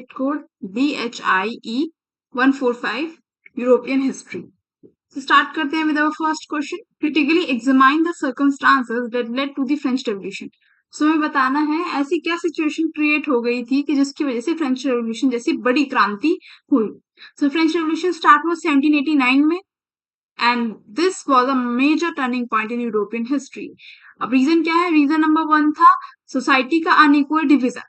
code BHIE 145 European history. So start करते हैं with our first question. Critically examine the circumstances that led to the French Revolution. So हमें बताना है ऐसी क्या सिचुएशन क्रिएट हो गई थी कि जिसकी वजह से फ्रेंच रेवोल्यूशन जैसी बड़ी क्रांति हुई. So फ्रेंच रेवोल्यूशन स्टार्ट हुआ 1789 में and this was a major turning point in European history. अब रीजन क्या है? रीजन नंबर 1 था सोसाइटी का अनइक्वल डिवीजन.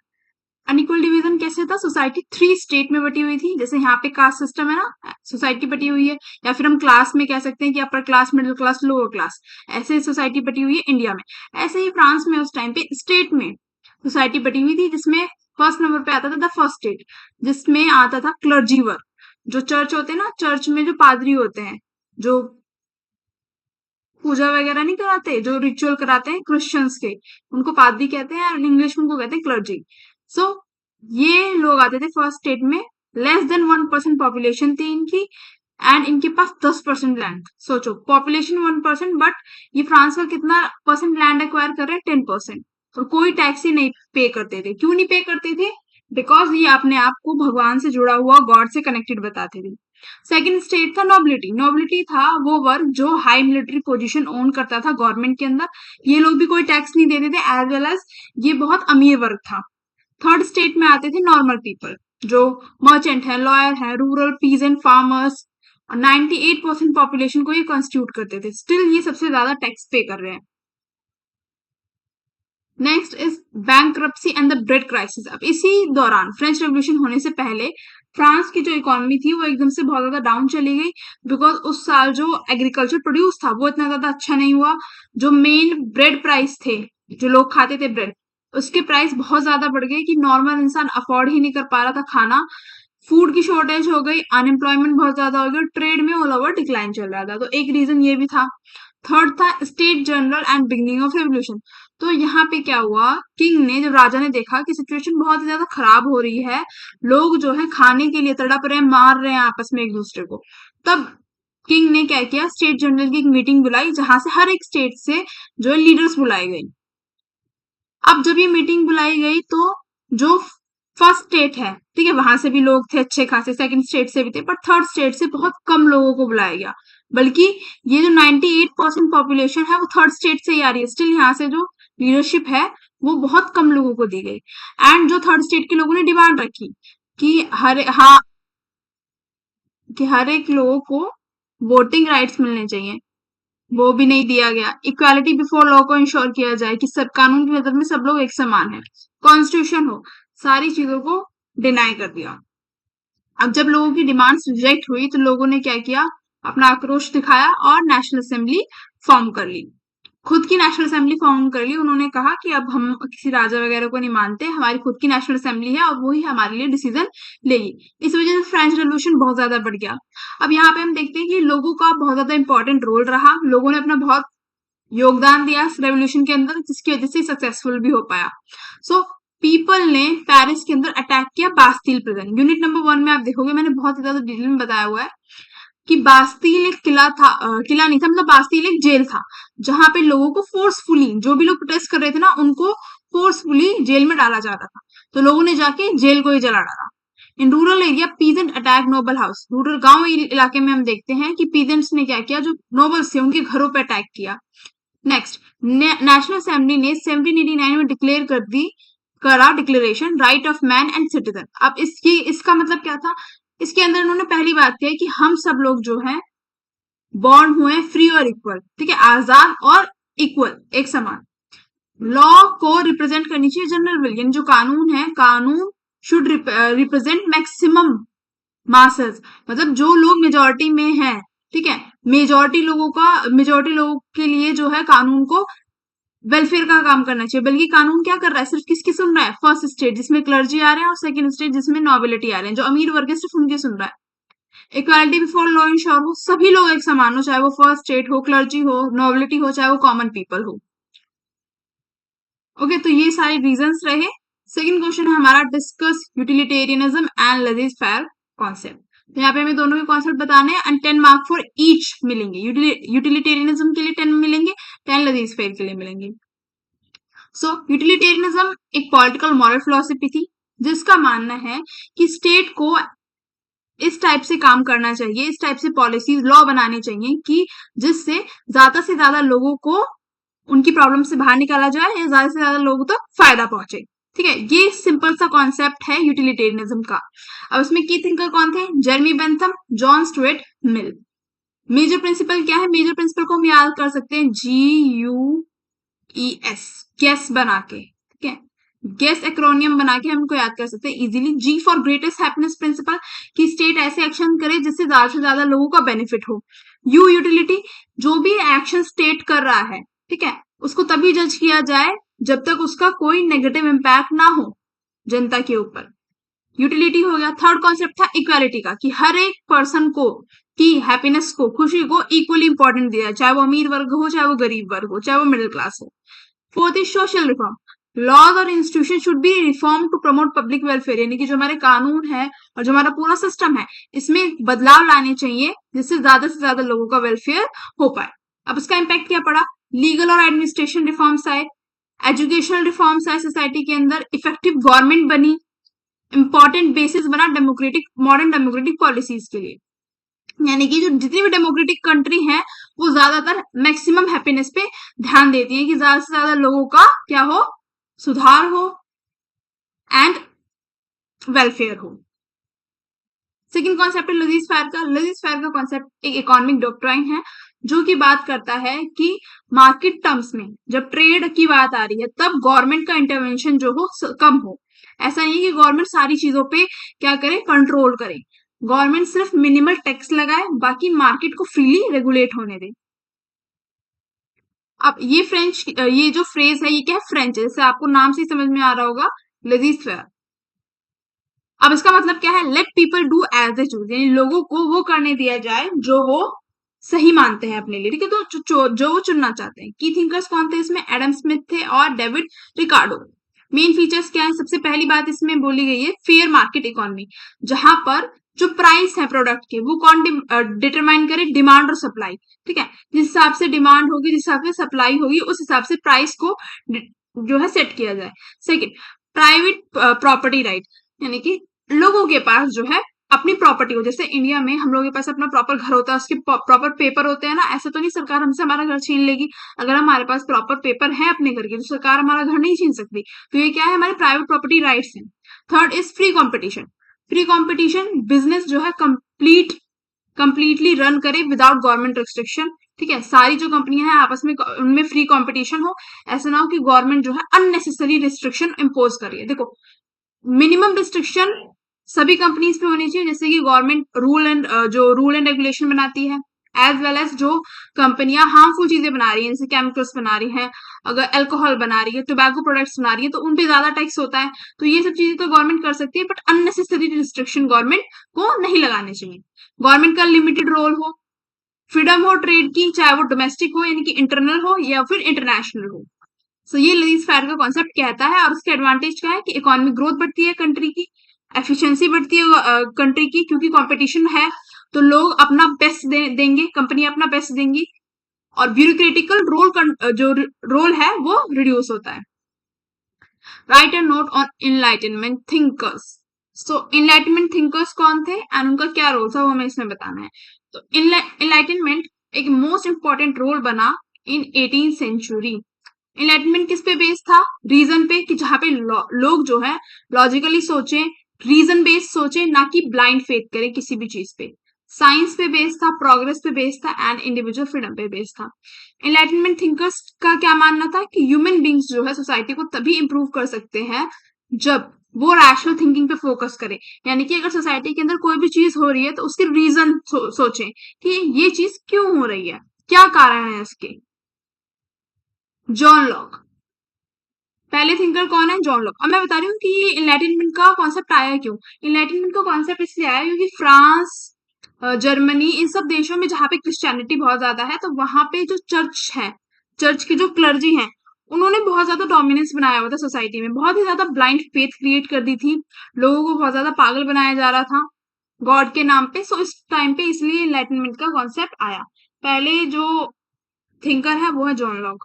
अनइक्वल डिवीजन कैसे था? सोसाइटी 3 स्टेट में बटी हुई थी. जैसे यहाँ पे कास्ट सिस्टम है ना, सोसाइटी बटी हुई है, या फिर हम क्लास में कह सकते हैं कि upper class, middle class, lower class, ऐसे सोसाइटी बटी हुई है इंडिया में. ऐसे ही फ्रांस में उस टाइम पे स्टेट में सोसाइटी बटी हुई थी, जिसमें फर्स्ट नंबर पे आता था द फर्स्ट स्टेट, जिसमें आता था क्लर्जी वर्ग. जो चर्च होते हैं ना, चर्च में जो पादरी होते हैं, जो पूजा वगैरह नहीं कराते, जो रिचुअल कराते हैं क्रिश्चियंस के, उनको पादरी कहते हैं, और इंग्लिश में उनको कहते हैं क्लर्जी. सो ये लोग आते थे फर्स्ट स्टेट में. लेस देन 1% पॉपुलेशन थी इनकी, एंड इनके पास 10% लैंड. सोचो, पॉपुलेशन 1%, बट ये फ्रांस का कितना परसेंट लैंड एक्वायर कर रहे हैं? 10%. और कोई टैक्स ही नहीं पे करते थे. क्यों नहीं पे करते थे? बिकॉज ये अपने आप को भगवान से जुड़ा हुआ, गॉड से कनेक्टेड बताते थे. सेकंड स्टेट था नोबिलिटी. नोबिलिटी था वो वर्ग जो हाई मिलिट्री पोजीशन ओन करता था गवर्नमेंट के अंदर. ये लोग भी कोई टैक्स नहीं देते थे, एज वेल एज ये बहुत अमीर वर्ग था. थर्ड स्टेट में आते थे नॉर्मल पीपल, जो मर्चेंट है, लॉयर है, रूरल पीजेंट फार्मर्स. 98% पॉपुलेशन को ये कॉन्स्टिट्यूट करते थे. स्टिल ये सबसे ज्यादा टैक्स पे कर रहे हैं. Next is bankruptcy and the bread crisis. अब इसी दौरान, फ्रेंच रेवोल्यूशन होने से पहले, फ्रांस की जो इकोनॉमी थी वो एकदम से बहुत ज्यादा डाउन चली गई, बिकॉज उस साल जो एग्रीकल्चर प्रोड्यूस था वो इतना ज्यादा अच्छा नहीं हुआ. जो मेन ब्रेड प्राइस थे, जो लोग खाते थे ब्रेड, उसके प्राइस बहुत ज्यादा बढ़ गए कि नॉर्मल इंसान अफोर्ड ही नहीं कर पा रहा था खाना. फूड की शॉर्टेज हो गई, अनएम्प्लॉयमेंट बहुत ज्यादा हो गई, ट्रेड में ऑल ओवर डिक्लाइन चल रहा था. तो एक रीजन ये भी था. थर्ड था state general and beginning of revolution. तो यहाँ पे क्या हुआ, किंग ने, जब राजा ने देखा कि सिचुएशन बहुत ही ज्यादा खराब हो रही है, लोग जो है खाने के लिए तड़प रहे हैं, मार रहे हैं आपस में एक दूसरे को, तब किंग ने क्या किया, स्टेट जनरल की एक मीटिंग बुलाई, जहां से हर एक स्टेट से जो है लीडर्स बुलाए गए. अब जब ये मीटिंग बुलाई गई तो जो फर्स्ट स्टेट है, ठीक है, वहां से भी लोग थे अच्छे खासे, सेकंड स्टेट से भी थे, पर थर्ड स्टेट से बहुत कम लोगों को बुलाया गया. बल्कि ये जो 98% पॉपुलेशन है वो थर्ड स्टेट से ही आ रही है. स्टिल यहाँ से जो लीडरशिप है वो बहुत कम लोगों को दी गई. एंड जो थर्ड स्टेट के लोगों ने डिमांड रखी कि हर एक लोगों को वोटिंग राइट्स मिलने चाहिए, वो भी नहीं दिया गया. इक्वालिटी बिफोर लॉ को इंश्योर किया जाए कि सब कानून की नजर में सब लोग एक समान है, कॉन्स्टिट्यूशन हो, सारी चीजों को डिनाई कर दिया. अब जब लोगों की डिमांड्स रिजेक्ट हुई तो लोगों ने क्या किया, अपना आक्रोश दिखाया और नेशनल असेंबली फॉर्म कर ली. खुद की नेशनल असेंबली फॉर्म कर ली. उन्होंने कहा कि अब हम किसी राजा वगैरह को नहीं मानते, हमारी खुद की नेशनल असेंबली है और वही हमारे लिए डिसीजन लेगी. इस वजह से फ्रेंच रेवोल्यूशन बहुत ज्यादा बढ़ गया. अब यहाँ पे हम देखते हैं कि लोगों का बहुत ज्यादा इंपॉर्टेंट रोल रहा. लोगों ने अपना बहुत योगदान दिया इस रेवोल्यूशन के अंदर, जिसकी वजह से सक्सेसफुल भी हो पाया. सो पीपल ने पेरिस के अंदर अटैक किया बास्तील प्रिजन. यूनिट नंबर 1 में आप देखोगे मैंने बहुत ज्यादा डिटेल में बताया हुआ है कि बास्तील एक किला था, किला नहीं था, मतलब बास्तील एक जेल था, जहां पे लोगों को फोर्सफुली, जो भी लोग प्रोटेस्ट कर रहे थे ना, उनको फोर्सफुली जेल में डाला जाता था. तो लोगों ने जाके जेल को ही जला डाला. In rural area peasant attack noble house. Rural गांव इलाके में हम देखते हैं कि पीजेंट्स ने क्या किया, जो नोबल्स थे उनके घरों पे अटैक किया. नेक्स्ट, नेशनल असेंबली ने 1789 में डिक्लेयर करा declaration right of man and citizen. अब इसका मतलब क्या था? इसके अंदर उन्होंने पहली बात किया कि हम सब लोग जो है बॉर्न हुए फ्री और इक्वल, ठीक है, आजाद और इक्वल, एक समान. लॉ को रिप्रेजेंट करनी चाहिए जनरल विल, यानी जो कानून है, कानून शुड रिप्रेजेंट मैक्सिमम मासेस, मतलब जो लोग मेजोरिटी में हैं, ठीक है, मेजोरिटी लोगों के लिए जो है कानून को वेलफेयर का काम करना चाहिए. बल्कि कानून क्या कर रहा है, सिर्फ किसकी सुन रहा है? फर्स्ट स्टेट जिसमें क्लर्जी आ रहे हैं, और सेकंड स्टेट जिसमें नोबिलिटी आ रहे हैं, जो अमीर वर्ग है सिर्फ उनकी सुन रहा है. इक्वालिटी बिफोर लॉ इंश्योर हो, सभी लोग एक समान हो, चाहे वो फर्स्ट स्टेट हो, क्लर्जी हो, नोबिलिटी हो, चाहे वो कॉमन पीपल हो. ओके, तो ये सारे रीजंस रहे. सेकंड क्वेश्चन है हमारा, discuss utilitarianism and laissez faire concept. तो यहाँ पे हमें दोनों के कॉन्सेप्ट बताने हैं एंड 10 मार्क फॉर ईच मिलेंगे. यूटिलिटेरियनिज्म के लिए 10 मिलेंगे, 10 लेजर फेयर के लिए मिलेंगे. सो यूटिलिटेरियनिज्म एक पॉलिटिकल मॉरल फिलोसफी थी. जिसका मानना है कि स्टेट को इस टाइप से काम करना चाहिए, इस टाइप से पॉलिसीज लॉ बनाने चाहिए कि जिससे ज्यादा से ज्यादा लोगों को उनकी प्रॉब्लम से बाहर निकाला जाए या ज्यादा से ज्यादा लोगों तक फायदा पहुंचे। ठीक है, ये सिंपल सा कॉन्सेप्ट है यूटिलिटेरियनिज्म का। अब इसमें की थिंकर कौन थे? Jeremy Bentham, John Stuart Mill. Major principle क्या है? मेजर प्रिंसिपल को हम याद कर सकते हैं GUES, गैस बना के। ठीक है, गैस एक्रोनियम बना के हम इनको याद कर सकते हैं easily. G for greatest happiness principle, कि स्टेट ऐसे एक्शन करे जिससे ज्यादा से ज्यादा लोगों का बेनिफिट हो। U यूटिलिटी, जो भी एक्शन स्टेट कर रहा है, ठीक है, उसको तभी जज किया जाए जब तक उसका कोई नेगेटिव इम्पैक्ट ना हो जनता के ऊपर। यूटिलिटी हो गया। थर्ड कॉन्सेप्ट था इक्वालिटी का, कि हर एक पर्सन को की हैप्पीनेस को, खुशी को इक्वली इंपॉर्टेंट दिया, चाहे वो अमीर वर्ग हो, चाहे वो गरीब वर्ग हो, चाहे वो मिडिल क्लास हो। Fourth is social reform, laws और institution should be reform to promote public welfare, यानी कि जो हमारे कानून है और जो हमारा पूरा सिस्टम है इसमें बदलाव लाने चाहिए जिससे ज्यादा से ज्यादा लोगों का वेलफेयर हो पाए। अब इसका इम्पैक्ट क्या पड़ा? लीगल और एडमिनिस्ट्रेशन रिफॉर्म्स आए, एजुकेशनल रिफॉर्म्स आए सोसाइटी के अंदर, इफेक्टिव गवर्नमेंट बनी, इंपॉर्टेंट बेसिस बना डेमोक्रेटिक, मॉडर्न डेमोक्रेटिक पॉलिसीज के लिए। यानी कि जो जितनी भी डेमोक्रेटिक कंट्री है वो ज्यादातर मैक्सिमम हैप्पीनेस पे ध्यान देती है कि ज्यादा से ज्यादा लोगों का क्या हो, सुधार हो एंड वेलफेयर हो। सेकेंड कॉन्सेप्ट है लजीज फायर का। लजीज फायर का कॉन्सेप्ट एक इकोनॉमिक डॉक्ट्राइन है जो कि बात करता है कि मार्केट टर्म्स में जब ट्रेड की बात आ रही है तब गवर्नमेंट का इंटरवेंशन जो हो कम हो। ऐसा नहीं है कि गवर्नमेंट सारी चीजों पे क्या करे, कंट्रोल करे। गवर्नमेंट सिर्फ मिनिमल टैक्स लगाए, बाकी मार्केट को फ्रीली रेगुलेट होने दे। अब ये जो फ्रेज है ये क्या है? फ्रेंच, जैसे आपको नाम से ही समझ में आ रहा होगा, लजीज फेयर। अब इसका मतलब क्या है? Let people do as they choose, यानी लोगों को वो करने दिया जाए जो वो सही मानते हैं अपने लिए। ठीक है, तो जो वो चुनना चाहते हैं। की थिंकर्स कौन थे इसमें? एडम स्मिथ थे और डेविड रिकार्डो। मेन फीचर्स क्या है? सबसे पहली बात इसमें बोली गई है फेयर मार्केट इकोनॉमी, जहां पर जो प्राइस है प्रोडक्ट के वो कौन डिटरमाइन करे? डिमांड और सप्लाई। ठीक है, जिस हिसाब से डिमांड होगी, जिस हिसाब से सप्लाई होगी, उस हिसाब से प्राइस को जो है सेट किया जाए। सेकेंड, प्राइवेट प्रॉपर्टी राइट, यानी कि लोगों के पास जो है अपनी प्रॉपर्टी हो। जैसे इंडिया में हम लोगों के पास अपना प्रॉपर घर होता है, उसके प्रॉपर पेपर होते हैं ना। ऐसा तो नहीं सरकार हमसे हमारा घर छीन लेगी। अगर हमारे पास प्रॉपर पेपर है अपने घर के तो सरकार हमारा घर नहीं छीन सकती। तो ये क्या है? हमारे प्राइवेट प्रॉपर्टी राइट्स हैं। Third is free competition. Free competition, business जो है कंप्लीटली रन करे विदाउट गवर्नमेंट रिस्ट्रिक्शन। ठीक है, सारी जो कंपनियां हैं आपस में उनमें फ्री कंपटीशन हो। ऐसा ना हो कि गवर्नमेंट जो है अननेसेसरी रिस्ट्रिक्शन इम्पोज कर रही है। देखो, मिनिमम रिस्ट्रिक्शन सभी कंपनीज पे होनी चाहिए, जैसे कि गवर्नमेंट रूल एंड रेगुलेशन बनाती है, एज वेल एज जो कंपनियां हार्मफुल चीजें बना रही हैं, जैसे केमिकल्स बना रही हैं, अगर अल्कोहल बना रही है, टोबैको प्रोडक्ट्स बना रही है, तो उन पे ज्यादा टैक्स होता है। तो ये सब चीजें तो गवर्नमेंट कर सकती है, बट अननेसेसरी रिस्ट्रिक्शन गवर्नमेंट को नहीं लगाने चाहिए। गवर्नमेंट का लिमिटेड रोल हो, फ्रीडम हो ट्रेड की, चाहे वो डोमेस्टिक हो यानी कि इंटरनल हो या फिर इंटरनेशनल हो। सो ये लजीज फायर का कॉन्सेप्ट कहता है। और उसके एडवांटेज क्या है? कि इकोनॉमिक ग्रोथ बढ़ती है कंट्री की, एफिशिएंसी बढ़ती है कंट्री की, क्योंकि कंपटीशन है तो लोग अपना बेस्ट देंगे, कंपनी अपना बेस्ट देंगी, और ब्यूरोक्रेटिकल जो रोल है वो रिड्यूस होता है। Right and note on enlightenment thinkers. So enlightenment thinkers कौन थे एंड उनका क्या रोल था वो हमें इसमें बताना है। तो इनलाइटनमेंट एक मोस्ट इंपॉर्टेंट रोल बना इन 18th सेंचुरी। इनलाइटमेंट किस पे बेस्ड था? रीजन पे, कि जहां पे लोग जो है लॉजिकली सोचे, रीजन बेस्ड सोचे, ना कि ब्लाइंड फेथ करें किसी भी चीज पे। साइंस पे बेस्ड था, प्रोग्रेस पे बेस्ड था एंड इंडिविजुअल फ्रीडम पे बेस्ड था। इनलाइटमेंट थिंकर्स का क्या मानना था? कि ह्यूमन बींग्स जो है सोसाइटी को तभी इंप्रूव कर सकते हैं जब वो रैशनल थिंकिंग पे फोकस करे। यानी कि अगर सोसाइटी के अंदर कोई भी चीज हो रही है तो उसके रीजन सोचें कि ये चीज क्यों हो रही है, क्या कारण है इसके। जॉन लॉक पहले थिंकर कौन है? John Locke. अब मैं बता रही हूँ कि ये इनलाइटनमेंट का कॉन्सेप्ट आया क्यों। इनलाइटनमेंट का कॉन्सेप्ट इसलिए आया क्योंकि फ्रांस, जर्मनी, इन सब देशों में जहाँ पे क्रिश्चियनिटी बहुत ज्यादा है, तो वहां पे जो चर्च है, चर्च के जो क्लर्जी हैं, उन्होंने बहुत ज्यादा डोमिनेंस बनाया हुआ था सोसाइटी में, बहुत ही ज्यादा ब्लाइंड फेथ क्रिएट कर दी थी, लोगों को बहुत ज्यादा पागल बनाया जा रहा था गॉड के नाम पे। सो इस टाइम पे इसलिए इनलाइटनमेंट का कॉन्सेप्ट आया। पहले जो थिंकर है वो है जॉन लॉक।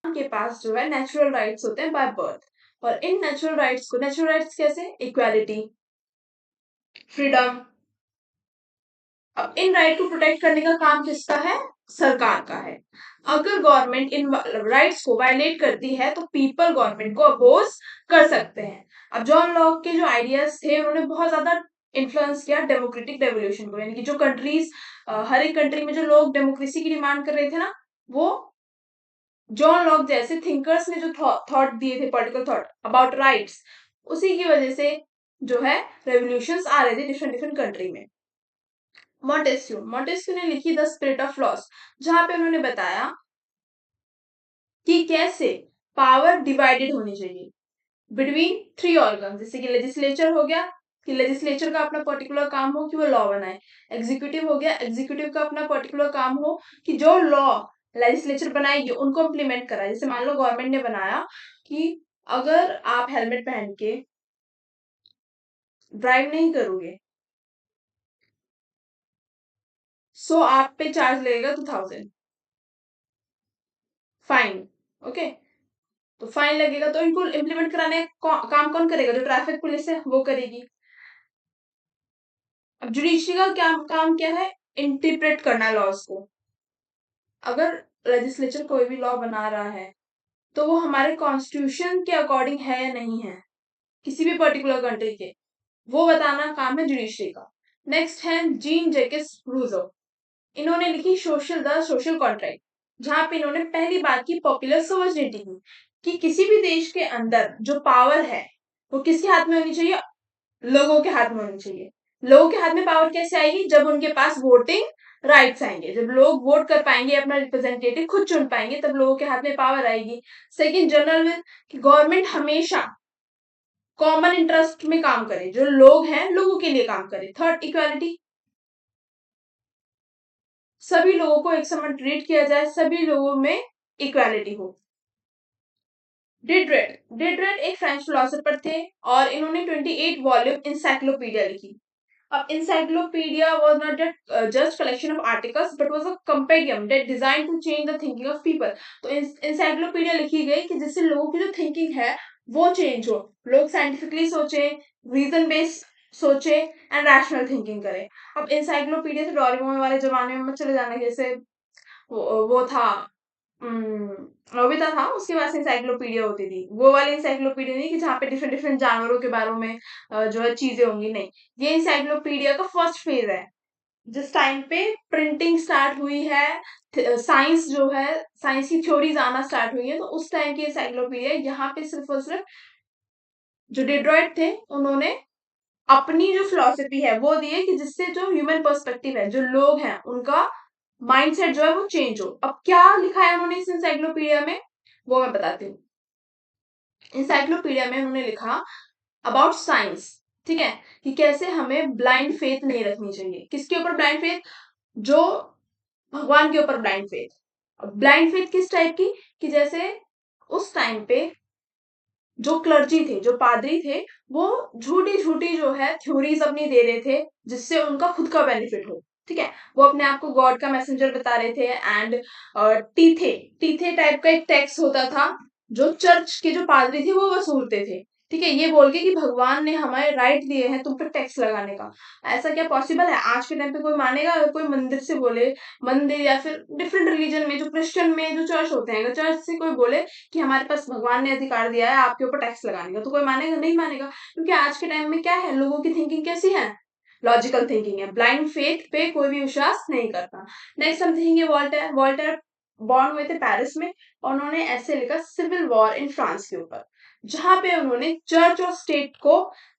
के पास जो है नेचुरल राइट्स होते हैं बाय बर्थ, और इन नेचुरल राइट्स कैसे, इक्वालिटी, फ्रीडम। अब इन राइट को प्रोटेक्ट करने का काम किसका है, सरकार का है। अगर गवर्नमेंट इन राइट्स को वायलेट करती है तो पीपल गवर्नमेंट को अपोज कर सकते हैं। अब जॉन लॉक के जो आइडियाज थे उन्होंने बहुत ज्यादा इन्फ्लुएंस किया डेमोक्रेटिक रेवोल्यूशन को, यानी कि जो कंट्रीज, हर एक कंट्री में जो लोग डेमोक्रेसी की डिमांड कर रहे थे ना, वो जॉन लॉक जैसे थिंकर्स ने जो थॉट दिए थे, पॉलिटिकल थॉट अबाउट राइट्स, उसी की वजह से जो है रेवोल्यूशंस आ रहे थे डिफरेंट डिफरेंट कंट्री में। मॉन्टेस्क्यू ने लिखी द स्पिरिट ऑफ लॉस, जहां पे उन्होंने बताया कि कैसे पावर डिवाइडेड होनी चाहिए बिटवीन थ्री ऑर्गन, जैसे कि लेजिस्लेचर हो गया, कि लेजिस्लेचर का अपना पर्टिकुलर काम हो कि वो लॉ बनाए। एग्जीक्यूटिव हो गया, एग्जीक्यूटिव का अपना पर्टिकुलर काम हो कि जो लॉ लेजिस्लेचर बनाएगी उनको इम्प्लीमेंट कराए। जैसे मान लो गवर्नमेंट ने बनाया कि अगर आप हेलमेट पहन के ड्राइव नहीं करोगे सो आप पे चार्ज लगेगा 2000 फाइन। ओके, तो फाइन लगेगा, तो इनको इम्प्लीमेंट कराने काम कौन करेगा, जो ट्रैफिक पुलिस है वो करेगी। अब जुडिशरी का क्या काम क्या है, इंटरप्रेट करना लॉज को। अगर लेजिस्लेचर कोई भी लॉ बना रहा है तो वो हमारे कॉन्स्टिट्यूशन के अकॉर्डिंग है या नहीं है, किसी भी पर्टिकुलर कंट्री के, वो बताना काम है जुडिशरी का। नेक्स्ट है जीन जैकिस रूसो, इन्होंने लिखी सोशल कॉन्ट्रैक्ट, जहां पे इन्होंने पहली बात की पॉपुलर सोवर्निटी की, कि किसी भी देश के अंदर जो पावर है वो किसके हाथ में होनी चाहिए, लोगों के हाथ में होनी चाहिए। लोगों के हाथ में पावर कैसे आएगी, जब उनके पास वोटिंग राइट्स आएंगे, जब लोग वोट कर पाएंगे, अपना रिप्रेजेंटेटिव खुद चुन पाएंगे, तब लोगों के हाथ में पावर आएगी। सेकंड, जनरल विल, कि गवर्नमेंट हमेशा कॉमन इंटरेस्ट में काम करे, जो लोग हैं लोगों के लिए काम करे। थर्ड, इक्वालिटी, सभी लोगों को एक समान ट्रीट किया जाए, सभी लोगों में इक्वालिटी हो। डिड्रेट एक फ्रेंच फिलोसोफर थे और इन्होंने 28 वॉल्यूम इंसाइक्लोपीडिया लिखी। अब encyclopedia was not just collection of articles but was a compendium that designed to change the thinking of people। तो encyclopedia लिखी गई कि जिससे लोगों की जो थिंकिंग है वो चेंज हो, लोग साइंटिफिकली सोचे, रीजन बेस्ड सोचे एंड रैशनल थिंकिंग करें। अब encyclopedia से डोरेमोन वाले जमाने में मत चले जाना, जैसे वो था नोबिता था, उसके पास इंसाइक्लोपीडिया होती थी, वो वाली इंसाइक्लोपीडिया नहीं कि जहाँ पे डिफरेंट डिफरेंट जानवरों के बारे में जो है चीजें होंगी, नहीं। ये इंसाइक्लोपीडिया का फर्स्ट फेज है, जिस टाइम पे प्रिंटिंग स्टार्ट हुई है, साइंस जो है, साइंस की थ्योरीज आना स्टार्ट हुई है, तो उस टाइम की इंसाइक्लोपीडिया। यहाँ पे सिर्फ और सिर्फ जो डिड्रॉइट थे उन्होंने अपनी जो फिलोसफी है वो दी है, कि जिससे जो ह्यूमन पर्सपेक्टिव है, जो लोग हैं उनका माइंडसेट जो है वो चेंज हो। अब क्या लिखा है उन्होंने इस इंसाइक्लोपीडिया में, वो मैं बताती हूँ। इंसाइक्लोपीडिया में उन्होंने लिखा अबाउट साइंस, ठीक है, कि कैसे हमें ब्लाइंड फेथ नहीं रखनी चाहिए। किसके ऊपर ब्लाइंड फेथ, जो भगवान के ऊपर ब्लाइंड फेथ। ब्लाइंड फेथ किस टाइप की, कि जैसे उस टाइम पे जो क्लर्जी थे, जो पादरी थे, वो झूठी झूठी जो है थ्योरीज अपनी दे रहे थे, जिससे उनका खुद का बेनिफिट हो। ठीक है, वो अपने आप को गॉड का मैसेंजर बता रहे थे। एंड टीथे टीथे टाइप का एक टैक्स होता था जो चर्च के जो पादरी थे वो वसूलते थे। ठीक है, ये बोल के कि भगवान ने हमें राइट दिए हैं तुम पे टैक्स लगाने का। ऐसा क्या पॉसिबल है आज के टाइम पे, कोई मानेगा अगर कोई मंदिर से बोले, मंदिर या फिर डिफरेंट रिलीजन में, जो क्रिश्चियन में जो चर्च होते हैं, अगर चर्च से कोई बोले कि हमारे पास भगवान ने अधिकार दिया है आपके ऊपर टैक्स लगाने का, तो कोई मानेगा, नहीं मानेगा। क्योंकि आज के टाइम में क्या है, लोगों की थिंकिंग कैसी है, लॉजिकल थिंकिंग है, ब्लाइंड फेथ पे कोई भी विश्वास नहीं करता। नेक्स्ट हम देखेंगे वॉल्टेयर। वॉल्टेयर बॉर्न हुए थे पेरिस में, और उन्होंने ऐसे लिखा सिविल वॉर इन फ्रांस के ऊपर, जहां पे उन्होंने चर्च और स्टेट को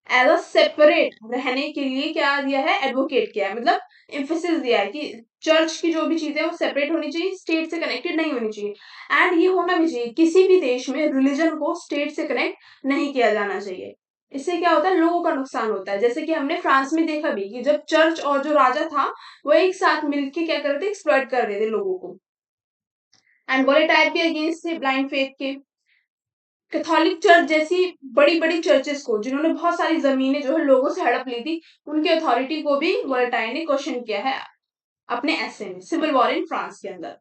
एज अ सेपरेट रहने के लिए क्या दिया है, एडवोकेट किया है, मतलब एम्फेसिस दिया है कि चर्च की जो भी चीजें वो सेपरेट होनी चाहिए, स्टेट से कनेक्टेड नहीं होनी चाहिए। एंड ये होना भी चाहिए, किसी भी देश में रिलीजन को स्टेट से कनेक्ट नहीं किया जाना चाहिए। इससे क्या होता है, लोगों का नुकसान होता है। जैसे कि हमने फ्रांस में देखा भी कि जब चर्च और जो राजा था वो एक साथ मिलकर क्या कर रहे थे, एक्सप्लॉइट कर रहे थे लोगों को। एंड वोलेटायर भी अगेंस्ट थे ब्लाइंड फेथ के। कैथोलिक चर्च जैसी बड़ी बड़ी चर्चेस को, जिन्होंने बहुत सारी जमीनें जो है लोगों से हड़प ली थी, उनकी अथॉरिटी को भी वोलेटायर ने क्वेश्चन किया है अपने ऐसे में सिविल वॉर इन फ्रांस के अंदर।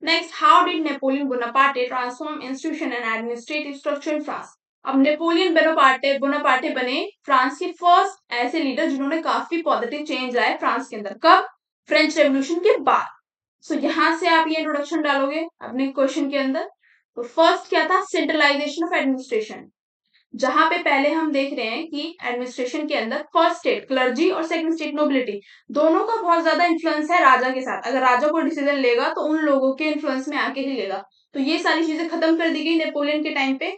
Next, how did Napoleon Bonaparte transform institution and administrative structure in France. अब नेपोलियन बोनापार्टे बने फ्रांस के फर्स्ट ऐसे लीडर जिन्होंने काफी पॉजिटिव चेंज लाए फ्रांस के अंदर। कब? फ्रेंच रेवोल्यूशन के बाद। सो यहां से आप ये इंट्रोडक्शन डालोगे अपने क्वेश्चन के अंदर। तो फर्स्ट क्या था? सेंट्रलाइजेशन ऑफ एडमिनिस्ट्रेशन, जहां पे पहले हम देख रहे हैं कि एडमिनिस्ट्रेशन के अंदर फर्स्ट स्टेट क्लर्जी और सेकंड स्टेट नोबिलिटी, दोनों का बहुत ज्यादा इन्फ्लुएंस है राजा के साथ। अगर राजा कोई डिसीजन लेगा तो उन लोगों के इन्फ्लुएंस में आके ही लेगा। तो ये सारी चीजें खत्म कर दी गई नेपोलियन के टाइम पे।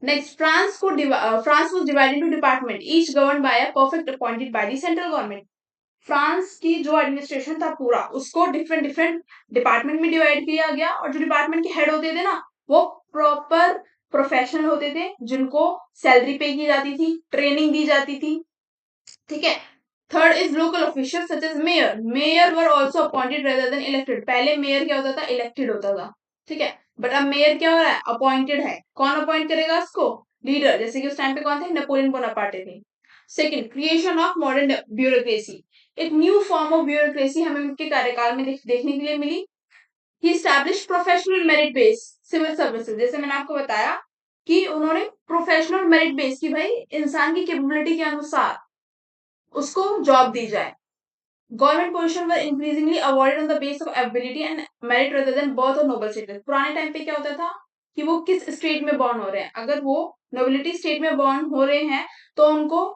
Next, France was divided to department, each govern by a perfect appointed by the central government. France की जो एडमिनिस्ट्रेशन था पूरा, उसको डिफरेंट डिफरेंट डिपार्टमेंट में डिवाइड किया गया, और जो डिपार्टमेंट के हेड होते थे ना, वो प्रॉपर प्रोफेशनल होते थे जिनको सैलरी पे की जाती थी, ट्रेनिंग दी जाती थी। ठीक है। Third is local official such as mayor. Mayor were also appointed rather than elected. पहले मेयर क्या होता था? इलेक्टेड होता था। ठीक है। बट अब मेयर क्या हो रहा है? अपॉइंटेड है। कौन अपॉइंट करेगा उसको? लीडर। जैसे कि उस टाइम पे कौन थे? नेपोलियन बोनापार्टे थे। Second, creation of modern bureaucracy. एक न्यू फॉर्म ऑफ ब्यूरोक्रेसी हमें उनके कार्यकाल में देखने के लिए मिली। He establish professional merit base civil services. जैसे मैंने आपको बताया कि उन्होंने प्रोफेशनल मेरिट बेस की, भाई इंसान की कैपेबिलिटी के अनुसार उसको जॉब दी जाए। Government position were increasingly awarded on the base of ability and merit rather than birth और नोबल स्टेटस। पुराने टाइम पे क्या होता था कि वो किस स्टेट में बॉर्न हो रहे हैं। अगर वो नोबिलिटी स्टेट में बॉर्न हो रहे हैं तो उनको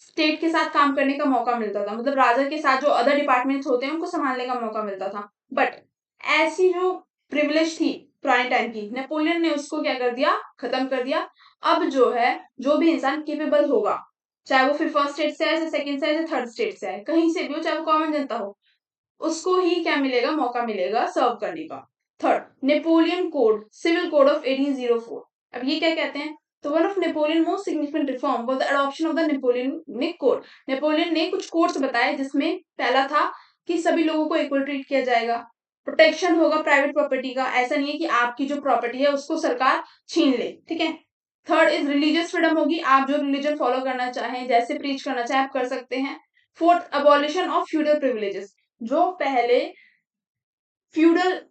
स्टेट के साथ काम करने का मौका मिलता था, मतलब राजा के साथ जो अदर डिपार्टमेंट्स होते हैं उनको संभालने का मौका मिलता था। बट ऐसी जो प्रिविलेज थी पुराने टाइम की, नेपोलियन ने उसको क्या कर दिया? खत्म कर दिया। अब जो है, जो भी इंसान केपेबल होगा, चाहे वो फिर फर्स्ट स्टेट से आए, सेकंड से आए, थर्ड स्टेट से आए, कहीं से भी हो, चाहे वो कॉमन जनता हो, उसको ही क्या मिलेगा? मौका मिलेगा सर्व करने का। Third, Napoleon code, civil code of 1804। अब ये क्या कहते हैं? तो one of Napoleon most significant reform was the adoption of the Napoleonic code. Napoleon ने कुछ कोड्स बताए, जिसमें पहला था कि सभी लोगों को इक्वल ट्रीट किया जाएगा, प्रोटेक्शन होगा प्राइवेट प्रॉपर्टी का, ऐसा नहीं है कि आपकी जो प्रॉपर्टी है उसको सरकार छीन ले। ठीक है। थर्ड इज रिलीजियस फ्रीडम होगी, आप जो रिलीजन फॉलो करना चाहें, जैसे प्रीच करना चाहें आप कर सकते हैं। Fourth, abolition of feudal privileges. जो पहले फ्यूडल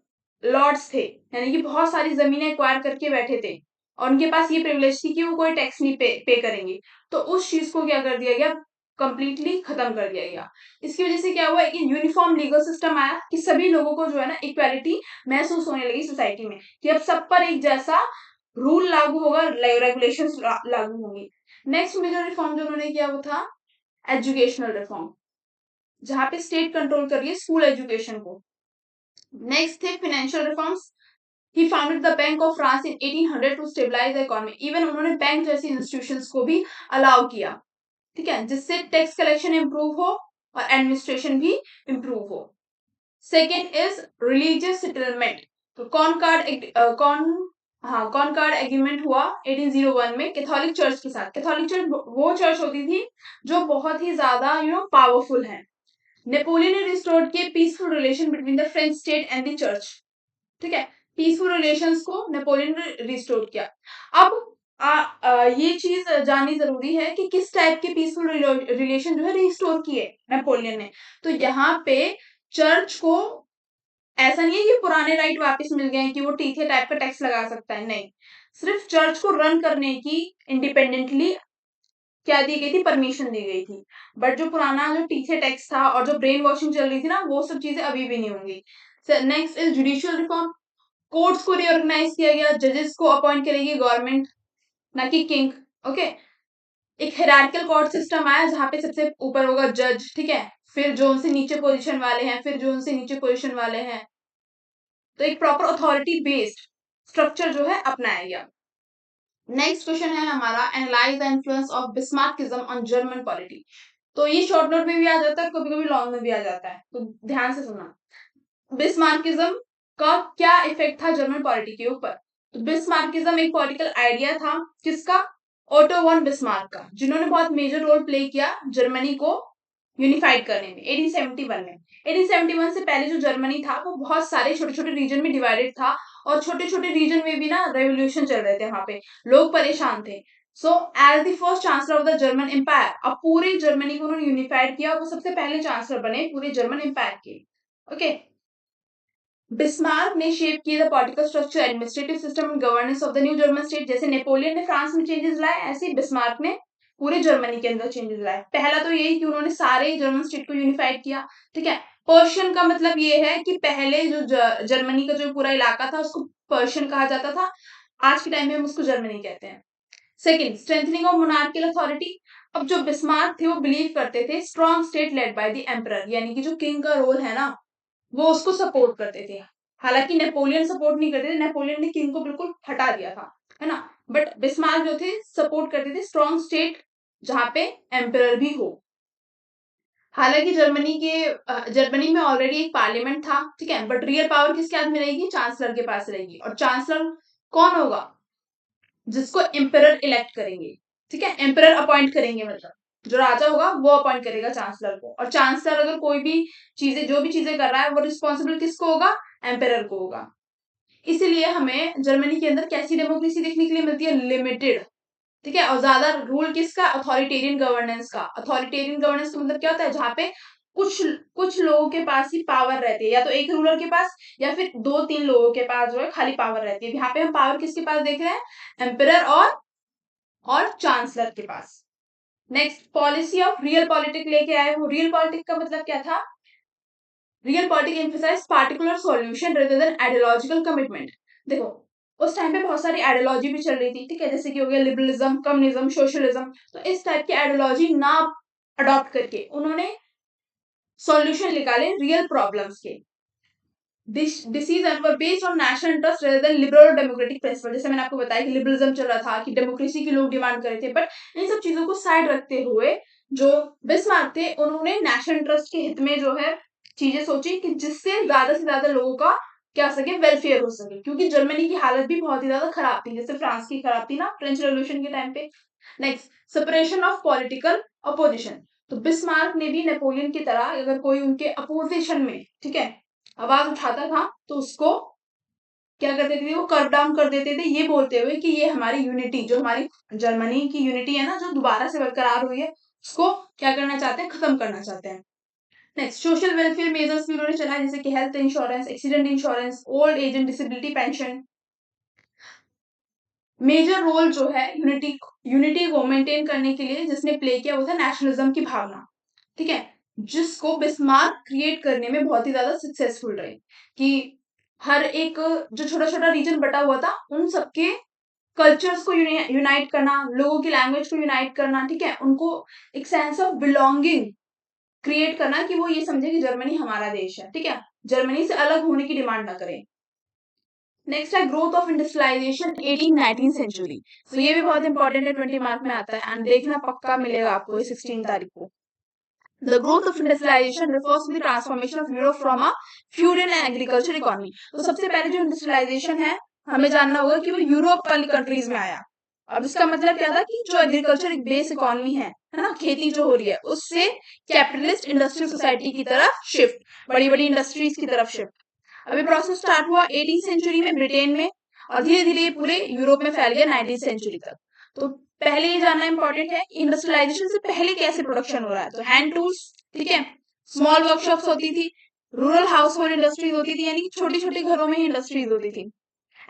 लॉर्ड्स थे, यानी कि बहुत सारी जमीनें एक्वायर करके बैठे थे और उनके पास ये प्रिविलेज थी कि वो कोई टैक्स नहीं पे करेंगे, तो उस चीज को क्या कर दिया गया? कंप्लीटली खत्म कर दिया गया। इसकी वजह से क्या हुआ कि यूनिफॉर्म लीगल सिस्टम आया, कि सभी लोगों को जो है ना इक्वालिटी महसूस होने लगी सोसाइटी में, कि अब सब पर एक जैसा रूल लागू होगा, रेगुलेशंस लागू होंगी। नेक्स्ट मेजर रिफॉर्म जो उन्होंने किया वो था एजुकेशनल रिफॉर्म, जहां पे स्टेट कंट्रोल कर रही है स्कूल एजुकेशन को। नेक्स्ट थे financial reforms. He founded the bank of France in 1800 to stabilize the economy. Even उन्होंने बैंक जैसी इंस्टीट्यूशंस को भी अलाउ किया, ठीक है, जिससे टैक्स कलेक्शन इंप्रूव हो और एडमिनिस्ट्रेशन भी इंप्रूव हो। Second is religious settlement. तो कॉनकार्ड एग्रीमेंट हुआ 1801 में कैथोलिक चर्च के साथ। कैथोलिक चर्च वो चर्च होती थी जो बहुत ही ज्यादा पावरफुल है। नेपोलियन ने रिस्टोर्ड किए peaceful relation between the French state and the church. ठीक है। पीसफुल रिलेशंस को नेपोलियन ने रिस्टोर किया। अब ये चीज जाननी जरूरी है कि किस टाइप के पीसफुल रिलेशन जो है रिस्टोर किए नेपोलियन ने। तो यहाँ पे चर्च को ऐसा नहीं है कि पुराने राइट वापस मिल गए हैं कि वो टीथे टाइप का टैक्स लगा सकता है, नहीं, सिर्फ चर्च को रन करने की इंडिपेंडेंटली क्या दी गई थी? परमिशन दी गई थी। बट जो पुराना जो टीचे टैक्स था और जो ब्रेन वॉशिंग चल रही थी ना, वो सब चीजें अभी भी नहीं होंगी। Next is judicial reform. Courts को रिऑर्गेनाइज किया गया, जजेस को अपॉइंट करेगी गवर्नमेंट, ना कि किंग। ओके। एक हायरार्किकल कोर्ट सिस्टम आया जहां पे सबसे ऊपर होगा जज, ठीक है, फिर जो उनसे नीचे पोजीशन वाले हैं, फिर जो उनसे नीचे पोजीशन वाले हैं। तो एक प्रॉपर अथॉरिटी बेस्ड स्ट्रक्चर जो है अपनाया गया। नेक्स्ट क्वेश्चन है हमारा, analyse the influence of Bismarckism on German polity. तो ये शॉर्ट नोट में भी आ जाता है, कभी कभी लॉन्ग में भी आ जाता है, तो ध्यान से सुनना। बिस्मार्किज्म का क्या इफेक्ट था जर्मन पॉलिटी के ऊपर? तो बिस्मार्किज्म एक पॉलिटिकल आइडिया था, किसका? ओटो वन बिस्मार्क का, जिन्होंने बहुत मेजर रोल प्ले किया जर्मनी को यूनिफाइड करने में 1871 में। 1871 से पहले जो जर्मनी था वो बहुत सारे छोटे छोटे रीजन में डिवाइडेड था, और छोटे छोटे रीजन में भी ना रेवोल्यूशन चल रहे थे, वहां पे लोग परेशान थे। So as the first chancellor of the German empire, अब पूरे जर्मनी को उन्होंने यूनिफाइड किया, वो सबसे पहले चांसलर बने पूरे जर्मन एम्पायर के। ओके। बिस्मार्क ने शेप किया the political structure, administrative system and governance of the new German state. जैसे नेपोलियन ने फ्रांस में चेंजेस लाए, ऐसे ही बिस्मार्क ने पूरे जर्मनी के अंदर चेंजेस लाए। पहला तो यही कि उन्होंने सारे जर्मन स्टेट को यूनिफाइड किया, ठीक है। पर्शियन का मतलब ये है कि पहले जो जर्मनी का जो पूरा इलाका था उसको पर्शियन कहा जाता था, आज के टाइम में हम उसको जर्मनी कहते हैं। Second, strengthening of monarchial authority. अब जो बिस्मार्क थे वो बिलीव करते थे strong state led by the emperor, यानी कि जो किंग का रोल है ना वो उसको सपोर्ट करते थे। हालांकि नेपोलियन सपोर्ट नहीं करते थे, नेपोलियन ने किंग को बिल्कुल हटा दिया था, है ना। बट बिस्मार्क जो थे सपोर्ट करते थे स्ट्रॉन्ग स्टेट जहां पे एम्परर भी हो। हालांकि जर्मनी में ऑलरेडी एक पार्लियामेंट था, ठीक है, बट रियल पावर किसके हाथ में रहेगी? चांसलर के पास रहेगी। और चांसलर कौन होगा? जिसको एम्परर इलेक्ट करेंगे, ठीक है, एम्परर अपॉइंट करेंगे, मतलब जो राजा होगा वो अपॉइंट करेगा चांसलर को। और चांसलर अगर कोई भी चीजें जो भी चीजें कर रहा है वो रिस्पॉन्सिबल किसको होगा? एम्परर को होगा। इसीलिए हमें जर्मनी के अंदर कैसी डेमोक्रेसी देखने के लिए मिलती है? लिमिटेड, ठीक है। और ज्यादा रूल किसका? अथॉरिटेरियन गवर्नेंस का। अथॉरिटेरियन गवर्नेंस का मतलब क्या होता है? जहां पे कुछ कुछ लोगों के पास ही पावर रहती है, या तो एक रूलर के पास या फिर दो तीन लोगों के पास जो है खाली पावर रहती है। यहाँ पे हम पावर किसके पास देख रहे हैं? एम्परर और चांसलर के पास। Next, policy of realpolitik लेके आए। वो रियल पॉलिटिक का मतलब क्या था? Realpolitik emphasise particular solution rather than ideological commitment. देखो उस टाइम पे बहुत सारी आइडियोलॉजी भी चल रही थी, ठीक है, जैसे कि हो गया लिबरलिज्म, कम्युनिज्म, सोशलिज्म। तो इस टाइप की आइडियोलॉजी ना अडॉप्ट करके उन्होंने सॉल्यूशन निकाले रियल प्रॉब्लम्स के। Decisions were based on national interest rather than liberal democratic principle. जैसे मैंने आपको बताया कि लिबरलिज्म चल रहा था, कि डेमोक्रेसी की लोग डिमांड कर रहे थे, बट इन सब चीजों को साइड रखते हुए जो बिस्मार्क थे उन्होंने नेशनल इंटरेस्ट के हित में जो है चीजें सोची कि जिससे ज्यादा से ज्यादा लोगों का क्या सके, वेलफेयर हो सके। क्योंकि जर्मनी की हालत भी बहुत ही ज्यादा खराब थी, जैसे फ्रांस की खराब थी ना फ्रेंच रेवोल्यूशन के टाइम पे। Next, separation of political opposition. तो बिस्मार्क ने भी नेपोलियन की तरह अगर कोई उनके अपोजिशन में, ठीक है, आवाज उठाता था तो उसको क्या कर देते थे? वो कर्व डाउन कर देते थे, ये बोलते हुए कि ये हमारी यूनिटी, जो हमारी जर्मनी की यूनिटी है ना, जो दोबारा से बरकरार हुई है, उसको क्या करना चाहते हैं? खत्म करना चाहते हैं। नेक्स्ट, सोशल वेलफेयर मेजर्स भी उन्होंने चलाए, जैसे कि health insurance, accident insurance, old age and disability pension. Major role जो है यूनिटी को मेंटेन करने के लिए जिसने प्ले किया वो था नेशनलिज्म की भावना, ठीक है, जिसको बिस्मार्क क्रिएट करने में बहुत ही ज्यादा सक्सेसफुल रहे। कि हर एक जो छोटा छोटा रीजन बटा हुआ था उन सबके कल्चर्स को यूनाइट करना, लोगों की लैंग्वेज को यूनाइट करना, ठीक है, उनको एक सेंस ऑफ बिलोंगिंग क्रिएट करना कि वो ये समझे कि जर्मनी हमारा देश है, ठीक है, जर्मनी से अलग होने की डिमांड ना करें। नेक्स्ट है ग्रोथ ऑफ इंडस्ट्रियलाइजेशन 18-19 सेंचुरी। तो ये भी बहुत इंपॉर्टेंट है, 20 मार्क में आता है, एंड देखना पक्का मिलेगा आपको 16 तारीख को। The growth of industrialization refers to the transformation of Europe from a feudal and agricultural economy. तो सबसे पहले जो इंडस्ट्रियलाइजेशन है हमें जानना होगा कि वो यूरोप वाली कंट्रीज में आया। अब इसका मतलब क्या था कि जो एग्रीकल्चर एक बेस इकोनॉमी है ना, खेती जो हो रही है, उससे कैपिटलिस्ट इंडस्ट्रियल सोसाइटी की तरफ शिफ्ट, बड़ी बड़ी इंडस्ट्रीज की तरफ शिफ्ट। अभी प्रोसेस स्टार्ट हुआ 18th सेंचुरी में ब्रिटेन में, और धीरे धीरे ये पूरे यूरोप में फैल गया 19th सेंचुरी तक। तो पहले ये जानना इंपॉर्टेंट है इंडस्ट्रियलाइजेशन से पहले कैसे प्रोडक्शन हो रहा है। तो हैंड टूल्स, ठीक है, स्मॉल वर्कशॉप्स होती थी, रूरल हाउस होल्ड इंडस्ट्रीज होती थी, यानी कि छोटी छोटी घरों में ही इंडस्ट्रीज होती थी।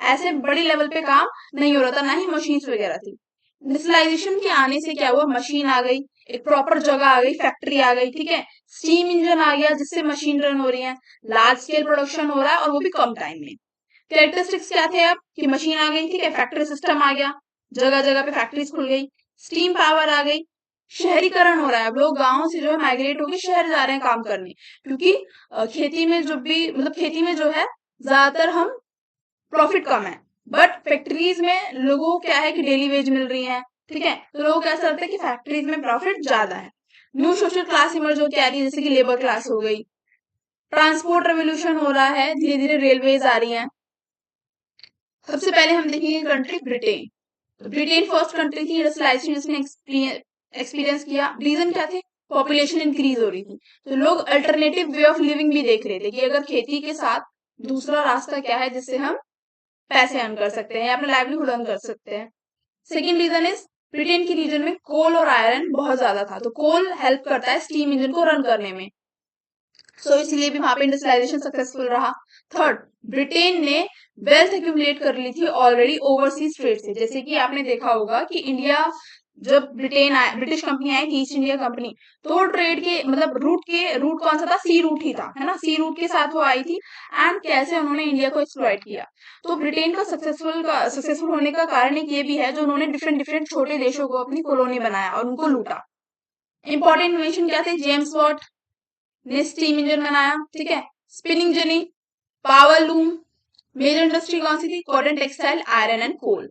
ऐसे बड़ी लेवल पे काम नहीं हो रहा था, ना ही मशीन्स वगैरह थी। इंडस्ट्रियलाइजेशन के आने से क्या हुआ? मशीन आ गई, एक प्रॉपर जगह आ गई, फैक्ट्री आ गई, ठीक है, स्टीम इंजन आ गया जिससे मशीन रन हो रही है, लार्ज स्केल प्रोडक्शन हो रहा है और वो भी कम टाइम में। कैरेक्टरिस्टिक्स क्या थे? अब कि मशीन आ गई, ठीक है, फैक्ट्री सिस्टम आ गया, जगह जगह पे फैक्ट्रीज खुल गई, स्टीम पावर आ गई, शहरीकरण हो रहा है, अब लोग गांव से जो है माइग्रेट होकर शहर जा रहे हैं काम करने। क्योंकि खेती में जो भी मतलब खेती में जो है ज्यादातर हम प्रॉफिट कम है, बट फैक्ट्रीज में लोगों को क्या है कि डेली वेज मिल रही है, ठीक है, तो लोगों को ऐसा लगता है कि फैक्ट्रीज में प्रॉफिट ज्यादा है। न्यू सोशल क्लास इमर्ज होकर आ रही है, जैसे कि लेबर क्लास हो गई। ट्रांसपोर्ट रेवोल्यूशन हो रहा है, धीरे धीरे रेलवेज आ रही हैं। सबसे पहले हम देखेंगे कंट्री ब्रिटेन। तो ब्रिटेन फर्स्ट कंट्री थी इंडस्ट्रियलाइजेशन जिसने एक्सपीरियंस किया। रीजन क्या थे? पॉपुलेशन इंक्रीज हो रही थी, तो लोग अल्टरनेटिव वे ऑफ लिविंग भी देख रहे थे कि अगर खेती के साथ दूसरा रास्ता क्या है जिससे हम पैसे अर्न कर सकते हैं या अपना लाइवलीहुड अर्न कर सकते हैं। सेकेंड रीजन इज ब्रिटेन की रीजन में कोल और आयरन बहुत ज्यादा था, तो कोल हेल्प करता है स्टीम इंजन को रन करने में। सो इसलिए भी वहां पे इंडस्ट्रियलाइजेशन सक्सेसफुल रहा। थर्ड, ब्रिटेन ने वेल्थ एक्यूमुलेट कर ली थी ऑलरेडी ओवरसीज ट्रेड से। जैसे कि आपने देखा होगा कि इंडिया जब ब्रिटेन आया, ब्रिटिश कंपनी आई थी ईस्ट इंडिया कंपनी, तो ट्रेड के मतलब रूट कौन सा था, सी रूट ही था, है ना, सी रूट के साथ वो आई थी। एंड कैसे उन्होंने इंडिया को एक्सप्लॉइट किया। तो ब्रिटेन का सक्सेसफुल होने का कारण एक ये भी है, जो उन्होंने डिफरेंट डिफरेंट छोटे देशों को अपनी कॉलोनी बनाया और उनको लूटा। इंपॉर्टेंट इन्वेंशन क्या थे, जेम्स वॉट ने स्टीम इंजन बनाया, ठीक है, spinning jenny, power loom. Major industry कौन सी थी, cotton, textile, iron and coal.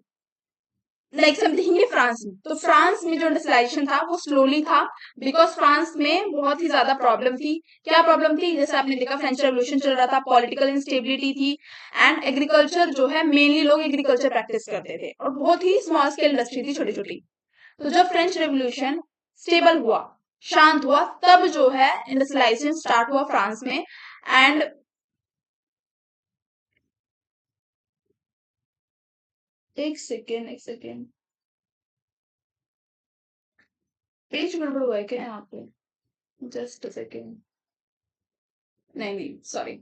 Next हम देखेंगे फ्रांस में। तो फ्रांस में जो इंडस्ट्रियलाइजेशन था वो स्लोली था, बिकॉज फ्रांस में बहुत ही ज्यादा प्रॉब्लम थी। क्या प्रॉब्लम थी, जैसे आपने देखा फ्रेंच रेवोल्यूशन चल रहा था, पॉलिटिकल इंस्टेबिलिटी थी, एंड एग्रीकल्चर जो है, मेनली लोग एग्रीकल्चर प्रैक्टिस करते थे और बहुत ही स्मॉल स्केल इंडस्ट्री थी, छोटी छोटी। तो जब फ्रेंच रेवोल्यूशन स्टेबल हुआ, शांत हुआ, तब जो है इंडस्ट्रियलाइजेशन स्टार्ट हुआ फ्रांस में। एंड एक सेकेंड पेज गड़बड़ हुआ है क्या यहाँ पे, जस्ट अ सेकेंड। नहीं नहीं सॉरी,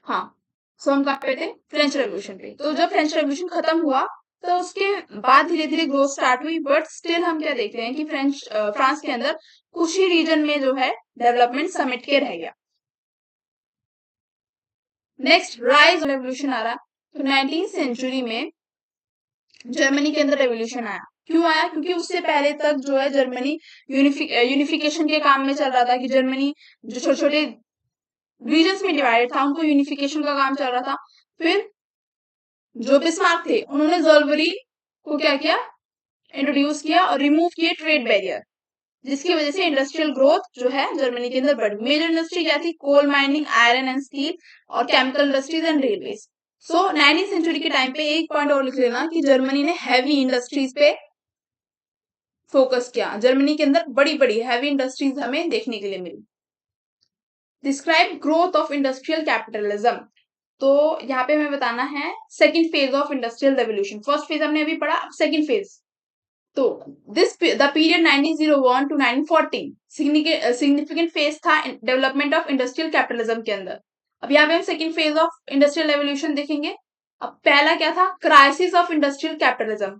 हाँ। सो हम कहाँ पे थे, फ्रेंच रेवोल्यूशन पे। तो जब फ्रेंच रेवोल्यूशन खत्म हुआ, तो उसके बाद धीरे धीरे ग्रोथ स्टार्ट हुई, बट स्टिल हम क्या देखते हैं कि फ्रांस के अंदर कुछ ही रीजन में जो है डेवलपमेंट समेट के रह गया। नेक्स्ट, राइज रेवोल्यूशन आ रहा। तो 19वीं सेंचुरी में जर्मनी के अंदर रेवोल्यूशन आया। क्यों आया, क्योंकि उससे पहले तक जो है जर्मनी यूनिफिकेशन के काम में चल रहा था, कि जर्मनी जो छोटे छोटे रीजन्स में डिवाइडेड था, उनको यूनिफिकेशन का काम चल रहा था। फिर जो बिस्मार्क थे, उन्होंने ज़ोल्वरी को क्या किया, इंट्रोड्यूस किया और रिमूव किए ट्रेड बैरियर, जिसकी वजह से इंडस्ट्रियल ग्रोथ जो है जर्मनी के अंदर बढ़ी। मेजर इंडस्ट्री क्या थी, coal mining, iron and steel और chemical industries and railways. So 19वीं सेंचुरी के टाइम पे एक पॉइंट और लिख लेना कि जर्मनी ने हैवी इंडस्ट्रीज पे फोकस किया। जर्मनी के अंदर बड़ी बड़ी हैवी इंडस्ट्रीज हमें देखने के लिए मिली। Describe growth of industrial capitalism. तो यहाँ पे हमें बताना है second phase of industrial revolution. First phase हमने अभी पढ़ा, सेकंड फेज। तो the period 1901 to 1914 significant phase था डेवलपमेंट ऑफ इंडस्ट्रियल कैपिटलिज्म के अंदर। अब यहाँ पे हम second phase of industrial revolution देखेंगे। अब पहला क्या था, क्राइसिस ऑफ इंडस्ट्रियल कैपिटलिज्म।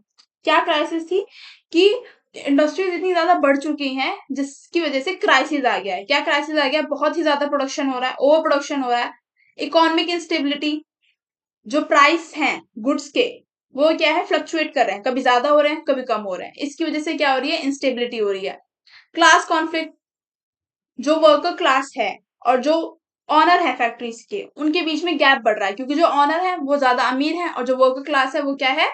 क्या क्राइसिस थी, कि इंडस्ट्रीज इतनी ज्यादा बढ़ चुकी हैं जिसकी वजह से क्राइसिस आ गया है। क्या क्राइसिस आ गया, बहुत ही ज्यादा प्रोडक्शन हो रहा है, ओवर प्रोडक्शन हो रहा है, इकोनॉमिक इंस्टेबिलिटी, जो प्राइस हैं गुड्स के वो क्या है, फ्लक्चुएट कर रहे हैं, कभी ज्यादा हो रहे हैं, कभी कम हो रहे हैं। इसकी वजह से क्या हो रही है, इंस्टेबिलिटी हो रही है। क्लास कॉन्फ्लिक्ट, जो वर्कर क्लास है और जो ऑनर है फैक्ट्रीज के, उनके बीच में गैप बढ़ रहा है, क्योंकि जो ऑनर है वो ज्यादा अमीर है और जो वर्कर क्लास है वो क्या है,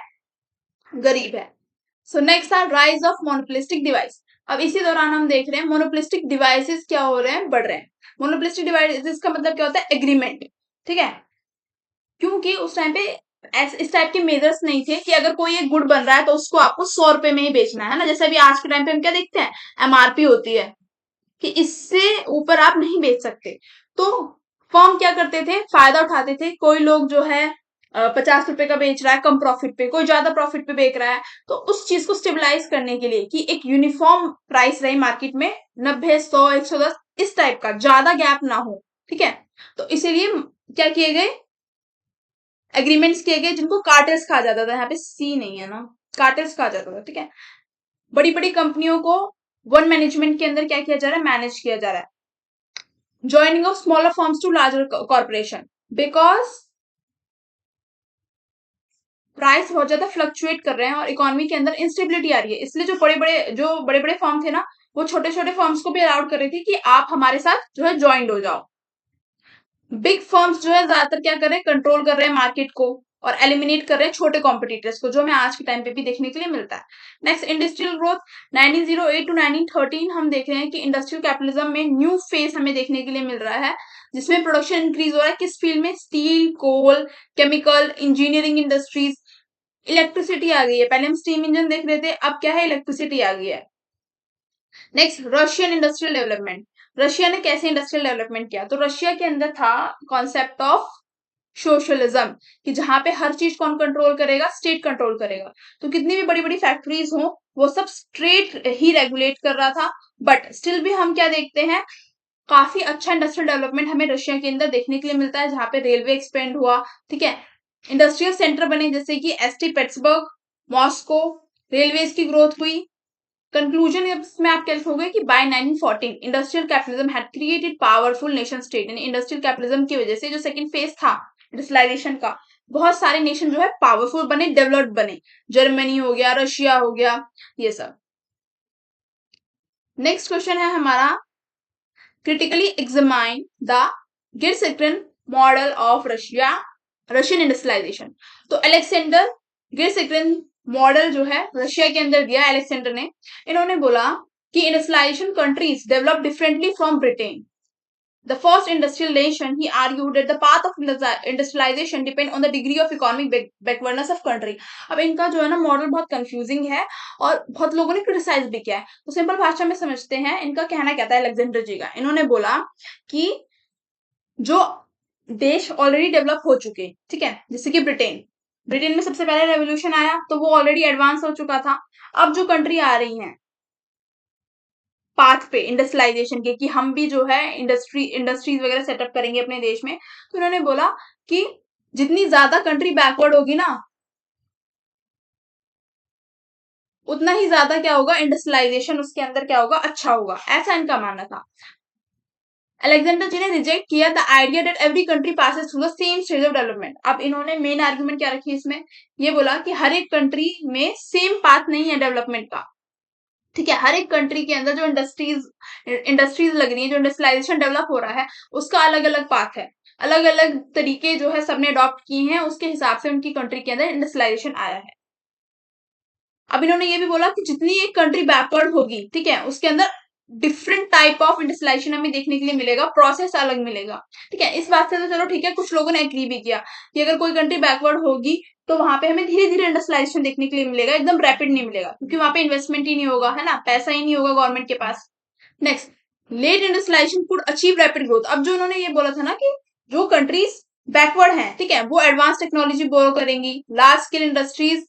गरीब है। So next are rise of monopolistic device. अब इसी दौरान हम देख रहे हैं मोनोपोलिस्टिक डिवाइसेस क्या हो रहे हैं, बढ़ रहे हैं। मोनोपोलिस्टिक डिवाइसेस का मतलब क्या होता है, एग्रीमेंट, ठीक है। क्योंकि उस टाइम पे इस टाइप के मेजर्स नहीं थे कि अगर कोई एक गुड बन रहा है तो उसको आपको 100 रुपए में ही बेचना है ना। जैसे अभी आज के टाइम पे हम क्या देखते हैं, एमआरपी होती है कि इससे ऊपर आप नहीं बेच सकते। तो फर्म क्या करते थे, फायदा उठाते थे। कोई लोग जो है 50 रुपए का बेच रहा है कम प्रॉफिट पे, कोई ज्यादा प्रॉफिट पे बेच रहा है, तो उस चीज को स्टेबलाइज करने के लिए कि एक यूनिफॉर्म प्राइस रहे मार्केट में, 90, 100, 110 इस टाइप का, ज्यादा गैप ना हो, ठीक है। तो इसीलिए क्या किए गए, एग्रीमेंट्स किए गए, जिनको कार्टेल्स कहा जाता था। यहाँ पे सी नहीं है ना, कार्टेल्स कहा जाता था, ठीक है। बड़ी बड़ी कंपनियों को वन मैनेजमेंट के अंदर क्या किया जा रहा है, मैनेज किया जा रहा है। Joining of smaller firms to larger corporation, because price बहुत ज्यादा फ्लक्चुएट कर रहे हैं और इकोनॉमी के अंदर इंस्टेबिलिटी आ रही है, इसलिए जो बड़े बड़े फर्म थे ना, वो छोटे छोटे फर्म्स को भी अलाउड कर रहे थे कि आप हमारे साथ जो है ज्वाइंट हो जाओ। बिग फर्म्स जो है ज्यादातर क्या कर रहे हैं, कंट्रोल कर रहे हैं मार्केट को और एलिमिनेट कर रहे हैं छोटे कॉम्पिटिटर्स को, जो हमें आज के टाइम पे भी देखने के लिए मिलता है। नेक्स्ट, इंडस्ट्रियल ग्रोथ 1908 टू 1913 हम देख रहे हैं कि इंडस्ट्रियल कैपिटलिज्म में न्यू फेज हमें देखने के लिए मिल रहा है, जिसमें प्रोडक्शन इंक्रीज हो रहा है। किस फील्ड में, स्टील, कोल, केमिकल, इंजीनियरिंग इंडस्ट्रीज, इलेक्ट्रिसिटी आ गई है। पहले हम स्टीम इंजन देख रहे थे, अब क्या है, इलेक्ट्रिसिटी आ गई है। Next, Russian industrial development. Russia ने कैसे इंडस्ट्रियल डेवलपमेंट किया, तो रशिया के अंदर था कॉन्सेप्ट ऑफ सोशलिज्म, कि जहां पे हर चीज कौन कंट्रोल करेगा, स्टेट कंट्रोल करेगा। तो कितनी भी बड़ी बड़ी फैक्ट्रीज हो, वो सब स्टेट ही रेगुलेट कर रहा था। बट स्टिल भी हम क्या देखते हैं, काफी अच्छा इंडस्ट्रियल डेवलपमेंट हमें रशिया के अंदर देखने के लिए मिलता है, जहाँ पे रेलवे एक्सपेंड हुआ, ठीक है, इंडस्ट्रियल सेंटर बने जैसे कि एसटी पेट्सबर्ग, मॉस्को, रेलवेज की ग्रोथ हुई। कंक्लूजन इसमें आप क्या लिखोगे कि by 1914 industrial capitalism had created powerful nation state. यानी इंडस्ट्रियल कैपिटलिज्म की वजह से जो सेकंड फेज था इंडस्ट्रियलाइजेशन का, बहुत सारे नेशन जो है पावरफुल बने, डेवलप्ड बने, जर्मनी हो गया, रशिया हो गया, ये सब। नेक्स्ट क्वेश्चन है हमारा, critically examine the Girsekran model of Russian industrialization. तो अलेक्सेंडर गिरसेक्रन मॉडल जो है रशिया के अंदर दिया अलेक्सेंडर ने। इन्होंने बोला कि industrialization countries develop differently from Britain, the first industrial nation. He argued that the path of industrialization depend on the degree of economic backwardness of country. अब इनका जो है ना मॉडल बहुत कंफ्यूजिंग है और बहुत लोगों ने क्रिटिसाइज भी किया है, तो सिंपल भाषा में समझते हैं इनका कहना क्या था अलेक्जेंडर जी का। इन्होंने बोला कि जो देश ऑलरेडी डेवलप हो चुके, ठीक है, जैसे कि ब्रिटेन, ब्रिटेन में सबसे पहले रेवोल्यूशन आया तो वो ऑलरेडी एडवांस हो चुका था। अब जो कंट्री आ रही है पाथ पे इंडस्ट्रियलाइजेशन के, कि हम भी जो है इंडस्ट्रीज वगैरह सेटअप करेंगे अपने देश में, तो उन्होंने बोला कि जितनी ज्यादा कंट्री बैकवर्ड होगी ना, उतना ही ज्यादा क्या होगा, इंडस्ट्रियलाइजेशन उसके अंदर क्या होगा, अच्छा होगा, ऐसा इनका मानना था। अलेक्जेंडर जी ने रिजेक्ट किया the idea that every country passes through the same stage of development. अब इन्होंने मेन आर्ग्यूमेंट क्या रखी इसमें, ये बोला कि हर एक कंट्री में सेम पाथ नहीं है डेवलपमेंट का, ठीक है, हर एक कंट्री के अंदर जो इंडस्ट्रीज लग रही है, जो इंडस्ट्रियलाइजेशन डेवलप हो रहा है, उसका अलग अलग पाथ है, अलग अलग तरीके जो है सबने अडॉप्ट किए हैं, उसके हिसाब से उनकी कंट्री के अंदर इंडस्ट्रियलाइजेशन आया है। अब इन्होंने ये भी बोला कि जितनी एक कंट्री बैकवर्ड होगी, ठीक है, उसके अंदर डिफरेंट टाइप ऑफ इंडस्ट्रियलाइजेशन हमें देखने के लिए मिलेगा, प्रोसेस अलग मिलेगा, ठीक है। इस बात से तो चलो ठीक है, कुछ लोगों ने एग्री भी किया कि अगर कोई कंट्री बैकवर्ड होगी तो वहां पे हमें धीरे धीरे इंडस्ट्रियलाइजेशन देखने के लिए मिलेगा, एकदम रैपिड नहीं मिलेगा, क्योंकि वहां पे इन्वेस्टमेंट ही नहीं होगा, है ना, पैसा ही नहीं होगा गवर्नमेंट के पास। Next, late industrialisation could achieve rapid growth. अब जो उन्होंने ये बोला था ना कि जो कंट्रीज बैकवर्ड हैं, ठीक है, वो एडवांस टेक्नोलॉजी बोरो करेंगी, लार्ज स्केल इंडस्ट्रीज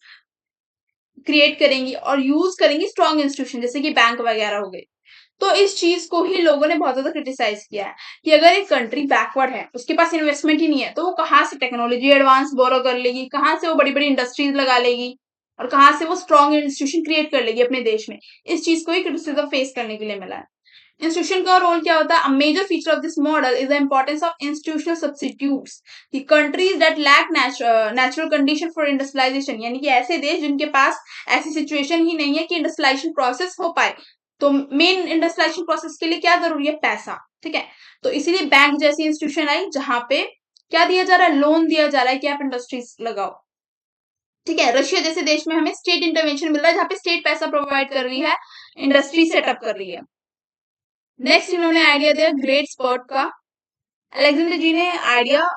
क्रिएट करेंगी और यूज करेंगी स्ट्रॉन्ग इंस्टीट्यूशन जैसे कि बैंक वगैरह हो गए। तो इस चीज को ही लोगों ने बहुत ज्यादा क्रिटिसाइज किया है कि अगर एक कंट्री बैकवर्ड है, उसके पास इन्वेस्टमेंट ही नहीं है, तो वो कहाँ से टेक्नोलॉजी एडवांस बोरो कर लेगी, कहाँ से वो बड़ी बड़ी इंडस्ट्रीज लगा लेगी, और कहाँ से वो स्ट्रॉन्ग इंस्टीट्यूशन क्रिएट कर लेगी अपने देश में। इस चीज को ही क्रिटिसिज्म फेस करने के लिए मिला है। इंस्टीट्यूशन का रोल क्या होता है, a major feature of this model is the importance of institutional substitutes. The countries that lack natural condition for industrialization, यानी कि ऐसे देश जिनके पास ऐसी सिचुएशन ही नहीं है कि इंडस्ट्रियलाइजेशन प्रोसेस हो पाए। तो मेन इंडस्ट्रियलाइजेशन प्रोसेस के लिए क्या जरूरी है, पैसा, ठीक है। तो इसीलिए बैंक जैसी इंस्टीट्यूशन आई जहां पे क्या दिया जा रहा है, लोन दिया जा रहा है कि आप इंडस्ट्रीज लगाओ, ठीक है। रशिया जैसे देश में हमें स्टेट इंटरवेंशन मिल रहा है, जहां पे स्टेट पैसा प्रोवाइड कर रही है, इंडस्ट्री सेटअप कर रही है। नेक्स्ट इन्होंने आइडिया दिया ग्रेट स्पर्ट का। अलेक्जेंडर जी ने आइडिया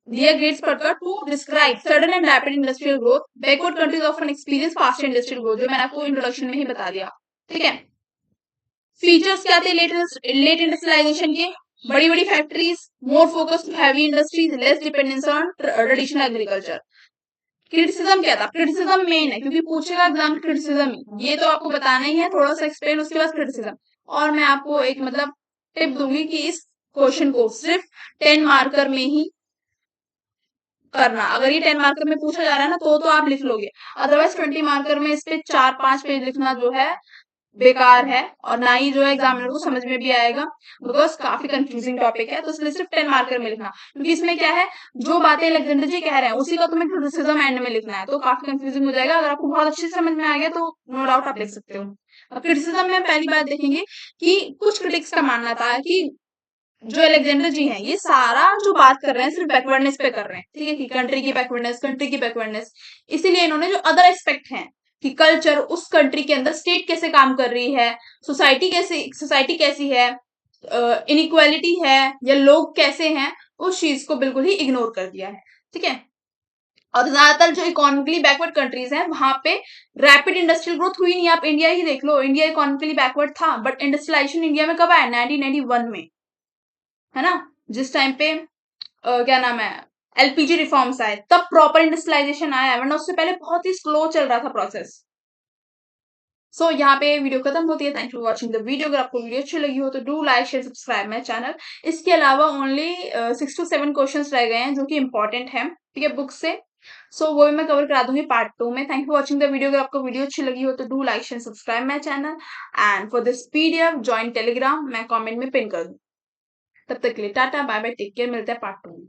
दिया ग्रेट स्पर्ट का to describe sudden and rapid industrial growth. Backward countries often experience fast industrial growth, जो मैंने आपको इंट्रोडक्शन में ही बता दिया, ठीक है। फीचर्स क्या थे लेट इंडस्ट्रियलाइजेशन के, बड़ी बड़ी factories, more focus to heavy industries, less dependence on traditional agriculture. Criticism क्या था, क्रिटिसिज्म मेन है क्योंकि पूछेगा एग्जाम क्रिटिसिज्म, ये तो आपको बताना ही है, थोड़ा सा एक्सप्लेन, उसके बाद क्रिटिसिज्म। और मैं आपको एक मतलब टिप दूंगी कि इस क्वेश्चन को सिर्फ 10 मार्कर में ही करना। अगर ये 10 मार्कर में पूछा जा रहा है ना तो आप लिख लोगे, अदरवाइज 20 मार्कर में इस पे 4-5 पेज लिखना जो है बेकार है, और ना ही जो है एग्जामिनर को समझ में भी आएगा, बिकॉज काफी कंफ्यूजिंग टॉपिक है। तो इसलिए सिर्फ 10 मार्कर में लिखना, क्योंकि इसमें क्या है, जो बातें अलेक्जेंडर जी कह रहे हैं उसी का तुम्हें क्रिटिसिज्म एंड में लिखना है, तो काफी कंफ्यूजिंग हो जाएगा। अगर आपको बहुत अच्छे से समझ में आ गया तो नो डाउट आप लिख सकते हो। अब क्रिटिसिज्म में पहली बात देखेंगे कि कुछ क्रिटिक्स का मानना था कि जो अलेक्जेंडर जी हैं ये सारा जो बात कर रहे हैं सिर्फ बैकवर्डनेस पे कर रहे हैं, ठीक है, कि कंट्री की बैकवर्डनेस। इसीलिए इन्होंने जो अदर एस्पेक्ट हैं कि कल्चर, उस कंट्री के अंदर स्टेट कैसे काम कर रही है, सोसाइटी कैसी है, इनइक्वालिटी है, या लोग कैसे हैं, उस चीज को बिल्कुल ही इग्नोर कर दिया है, ठीक है। और ज्यादातर जो इकोनॉमिकली बैकवर्ड कंट्रीज हैं वहां पे रैपिड इंडस्ट्रियल ग्रोथ हुई नहीं। आप इंडिया ही देख लो, इंडिया इकोनॉमिकली बैकवर्ड था, बट इंडस्ट्रियलाइजेशन इंडिया में कब आया, 1991 में, है ना, जिस टाइम पे क्या नाम है, एलपीजी रिफॉर्म्स आए, तब प्रॉपर इंडस्ट्रियलाइजेशन आया, वरना उससे पहले बहुत ही स्लो चल रहा था प्रोसेस। सो यहाँ पे वीडियो खत्म होती है। Thank you for watching the video. अगर आपको वीडियो अच्छी लगी हो तो do like share subscribe my channel. इसके अलावा ओनली 6 to 7 क्वेश्चंस रह गए हैं जो कि इंपॉर्टेंट है, ठीक है, बुक से। सो वो भी मैं कवर करा दूंगी पार्ट 2 में। Thank you watching the video. अगर आपको वीडियो अच्छी लगी हो तो do like share subscribe my channel and for this PDF join Telegram, मैं कॉमेंट में पिन कर दूँ। तब तक के लिए tata bye bye, take care, मिलते हैं पार्ट 2 में।